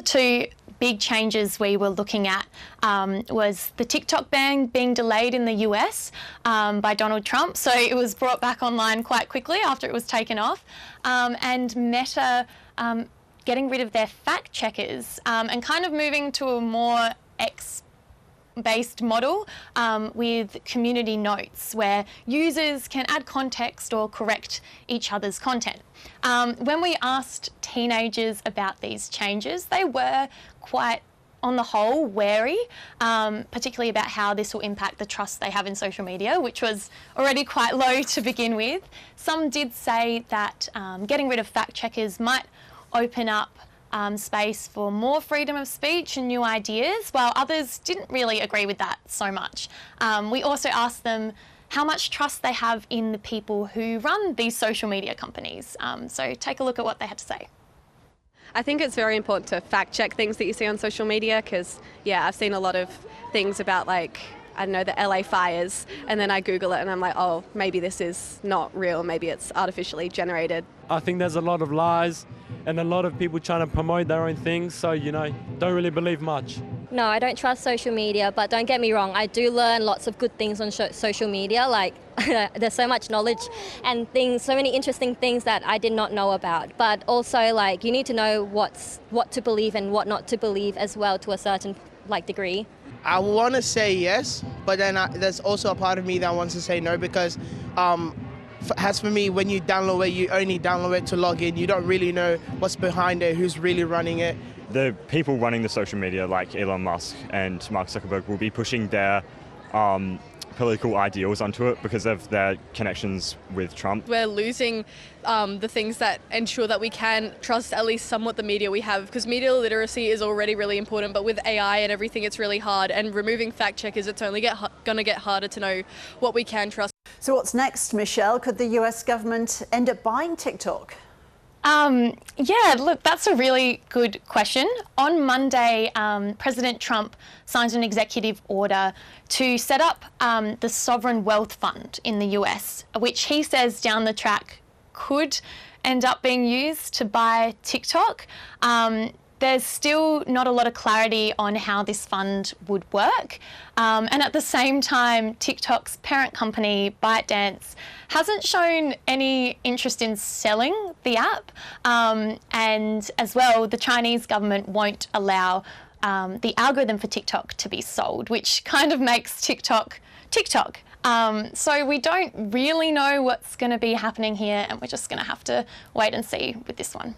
Two big changes we were looking at was the TikTok ban being delayed in the US by Donald Trump. So it was brought back online quite quickly after it was taken off. And Meta getting rid of their fact checkers and kind of moving to a more based model with community notes where users can add context or correct each other's content. When we asked teenagers about these changes, they were quite, on the whole, wary, particularly about how this will impact the trust they have in social media, which was already quite low to begin with. Some did say that getting rid of fact checkers might open up space for more freedom of speech and new ideas, while others didn't really agree with that so much. We also asked them how much trust they have in the people who run these social media companies. So take a look at what they had to say. I think it's very important to fact check things that you see on social media because, yeah, I've seen a lot of things about like, I don't know, the LA fires, and then I Google it and I'm like, oh, maybe this is not real, maybe it's artificially generated. I think there's a lot of lies and a lot of people trying to promote their own things, so, you know, don't really believe much. No, I don't trust social media, but don't get me wrong, I do learn lots of good things on social media, like there's so much knowledge and things, so many interesting things that I did not know about. But also, like, you need to know what to believe and what not to believe as well to a certain degree. I want to say yes, but then there's also a part of me that wants to say no because as for me, when you download it, you only download it to log in. You don't really know what's behind it, who's really running it. The people running the social media like Elon Musk and Mark Zuckerberg will be pushing their political ideals onto it because of their connections with Trump. We're losing the things that ensure that we can trust at least somewhat the media we have, because media literacy is already really important, but with AI and everything it's really hard, and removing fact checkers it's only going to get harder to know what we can trust. So what's next, Michelle? Could the US government end up buying TikTok? Yeah, look, that's a really good question. On Monday, President Trump signed an executive order to set up the Sovereign Wealth Fund in the US, which he says down the track could end up being used to buy TikTok. There's still not a lot of clarity on how this fund would work. And at the same time, TikTok's parent company, ByteDance, hasn't shown any interest in selling the app. And as well, the Chinese government won't allow the algorithm for TikTok to be sold, which kind of makes TikTok TikTok. So we don't really know what's going to be happening here, and we're just going to have to wait and see with this one.